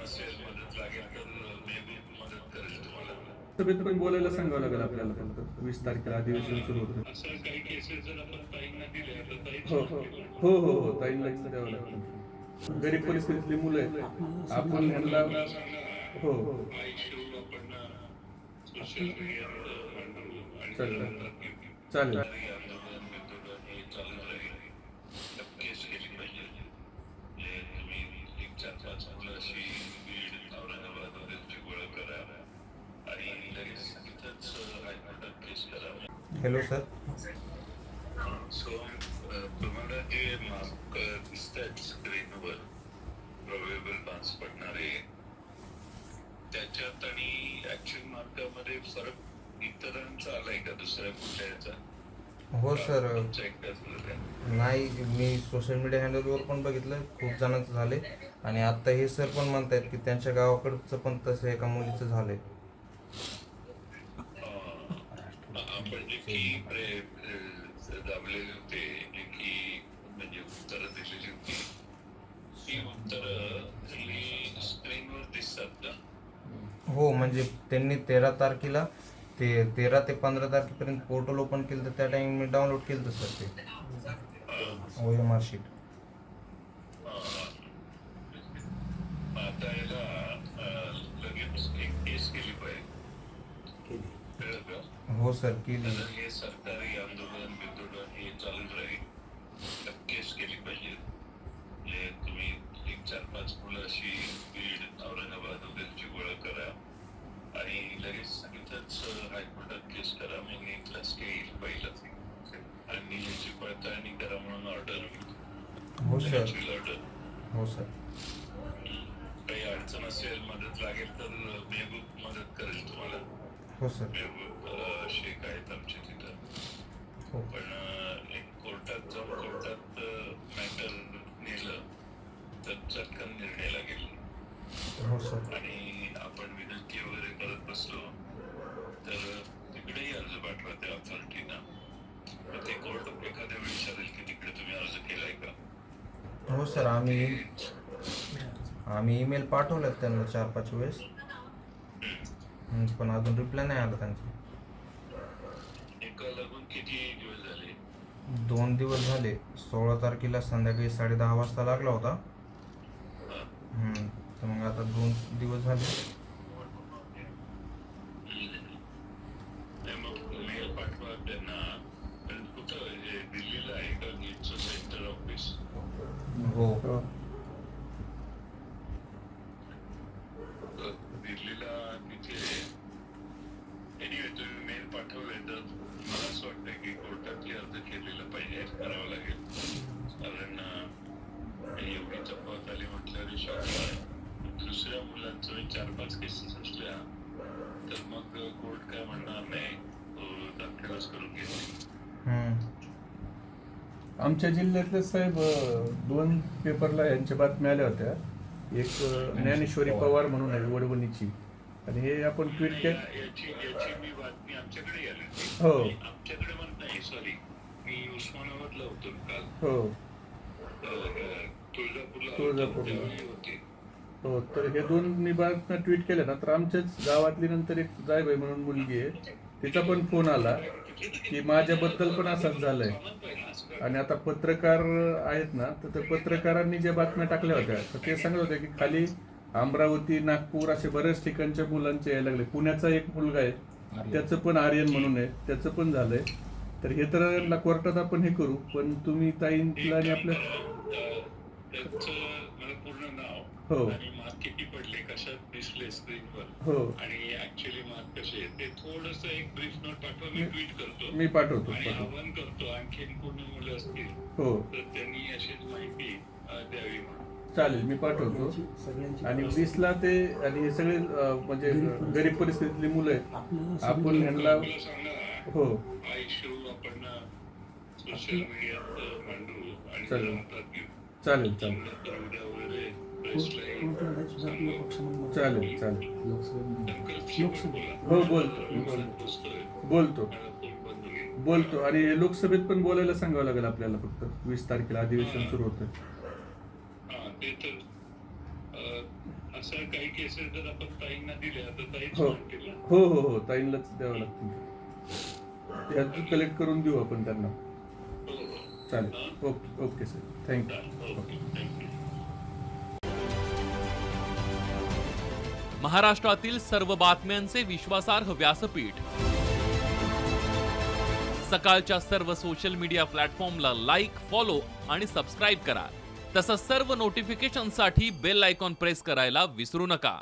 नसेल, मदत लागेल तर मी मदत करेल तुम्हाला. सभेत पण बोलायला सांगावं लागेल आपल्याला फक्त 20 तारखेला अधिवेशन सुरू होतं. असं काही केसेस जर आपण ताईंना दिल्या तर ताईच हो हो हो हो हो ताईंना लक्ष द्यावं लागतं. गरीब परिस्थितीतली मुलं आहेत आपण ह्यांना हो हा इश्यू आपण सोशल मीडियावर मांडू आणि चालेल चालेल चालेल आंदोलन बिंदोलन हे चालू राहील. नक्कीच केली पाहिजे. म्हणजे तुम्ही एक 4-5 मुलं अशी बीड, औरंगाबाद वगैरे गोळा करा आणि लगेच इथंच हायकोर्टात केस करा. Hello sir. सो तुम्हाला जे मार्क दिसत आहेत स्क्रीनवर प्रोबेबल मार्क्स पडणारे त्याच्यात आणि ऍक्च्युअल मार्कामध्ये फरक इतरांचा आलाय का दुसऱ्या कुठल्या याचा? हो सर. एकदाच झालाय? नाही, मी सोशल मीडिया हँडलवर पण बघितलं, खूप जणांचं झाले आणि आत्ता हे सर पण म्हणतायत की त्यांच्या गावाकडचं पण तसं एका मुलीचं झालंय. आपण जे की दाबलेले होते जे की म्हणजे उत्तरं दिलेली होती ती उत्तरं स्क्रीनवर दिसतात का? हो, म्हणजे त्यांनी 13 तारखेला ते 13 ते 15 तारखेपर्यंत पोर्टल ओपन केलं तर त्या टाइम मी डाउनलोड केलं सर ते OMR शीट. आता याला लगेच एक केस केली पाहिजे. कळलं का? हो सर, केली. तर हे सरकारी आंदोलन बिंदोलन हे चालूच राहील. नक्कीच केली पाहिजे. म्हणजे तुम्ही एक 4-5 मुलं अशी बीड, औरंगाबाद वगैरेची गोळा करा आणि लगेच इथंच हायकोर्टात केस करा. मग इथला स्टे येईल पहिलाच आणि याची पडताळणी करा म्हणून ऑर्डर हो सर. ऑर्डर. हो सर. काही अडचण असेल, मदत लागेल तर मेहबूब मदत करेल तुम्हाला. हो सर. मेहबूब शेख आहेत आमचे तिथं. हो. पण एक कोर्टात जाऊन कोर्टात मॅटर नेलं तर चटकन निर्णय लागेल. हो सर. आणि आपण विनंती वगैरे करत बसलो तर तिकडेही अर्ज पाठवा त्या अथॉरिटीना. ते कोर्ट एखाद्या वेळी विचारेल की तिकडे तुम्ही अर्ज केलाय का. हो सर, आम्ही ईमेल पाठवलेत त्यांना 4-5 वेळेस, पण अजून रिप्लाय नाही आला त्यांचा. एका लागून किती दिवस झाले? 2 दिवस झाले. 16 तारखेला संध्याकाळी 10:30 वाजता लागला होता. तर मग आता 2 दिवस झाले. मग मेल पाठवा त्यांना. कुठं दिल्लीला आहे का नीटचं सेंटर ऑफिस? हो. दिल्लीला तिथे एनिवे तुम्ही मेल पाठवले तर मला असं वाटतं की कोर्टातली अर्ज केलेला पाहिजे, करावं लागेल. कारण एवढी चपात आली म्हटल्यावर शॉक. दुसऱ्या मुलांचं 4-5 केसेस असल्या तर मग कोर्ट काय म्हणणार नाही, दाखलच करून घेतली. आमच्या जिल्ह्यातले साहेब 2 पेपरला यांच्या बातम्या आल्या होत्या. एक ज्ञानेश्वरी पवार म्हणून आहे वडवणीची, आणि हे आपण ट्विट केलं. याची मी बातमी आमच्याकडे आली हो. आमच्याकडे म्हणत नाही, सॉरी, मी उस्मानाबादला होतो काल. हो. तुळजापूरला होते. हो, तर हे 2 बातम्या ट्विट केल्या ना, तर आमच्याच गावातली नंतर एक जायबाई म्हणून मुलगी आहे, तिचा पण फोन आला की माझ्याबद्दल पण असंच झालंय. आणि आता पत्रकार आहेत ना, तर पत्रकारांनी ज्या बातम्या टाकल्या होत्या तर ते सांगत होते की खाली अमरावती, नागपूर असे बऱ्याच ठिकाणच्या मुलांचे यायला लागले. पुण्याचा एक मुलगा आहे, त्याचं पण आर्यन म्हणून आहे, त्याचं पण झालंय. तर हे तर कोर्टात आपण हे करू, पण तुम्ही ताईंला आणि आपल्या पूर्ण नाव हो आणि मार्क किती पडले, कशात दिसले स्क्रीनवर, हो आणि ऍक्च्युअली मार्क कसे ते थोडंसं एक ब्रीफ नोट पाठवा. मी ट्विट करतो, मी पाठवतो. आणि आवाहन करतो आणखीन कोणी मुलं असतील हो तर त्यांनी अशीच माहिती द्यावी म्हणून. चालेल, मी पाठवतो. आणि 20ला ते, आणि हे सगळे म्हणजे गरीब परिस्थितीतली मुलं आहेत आपण ह्यांना हो हा इश्यू आपण सोशल मीडियात मांडू आणि चालेल हातात घेऊ. चालेल चालेल उद्या वगैरे प्रेसला चालेल चालेल हो बोलतो. आणि लोकसभेत पण बोलायला सांगावं लागेल आपल्याला फक्त 20 तारखेला अधिवेशन सुरू होतं. ते तर असं काही केसेस जर आपण ताईंना दिल्या तर ताईच हो म्हणतील ना. हो हो हो ताईंलाच द्यावं लागतील ते कलेक्ट करून देऊ आपण त्यांना. हो हो चालेल. Okay okay sir, thank you. Okay thank you. महाराष्ट्रातील सर्व बातम्यांचे विश्वासार्ह व्यासपीठ. सकाळच्या सर्व सोशल मीडिया प्लॅटफॉर्मला लाईक, फॉलो आणि सबस्क्राईब करा. तसंच सर्व नोटिफिकेशनसाठी बेल आयकॉन प्रेस करायला विसरू नका.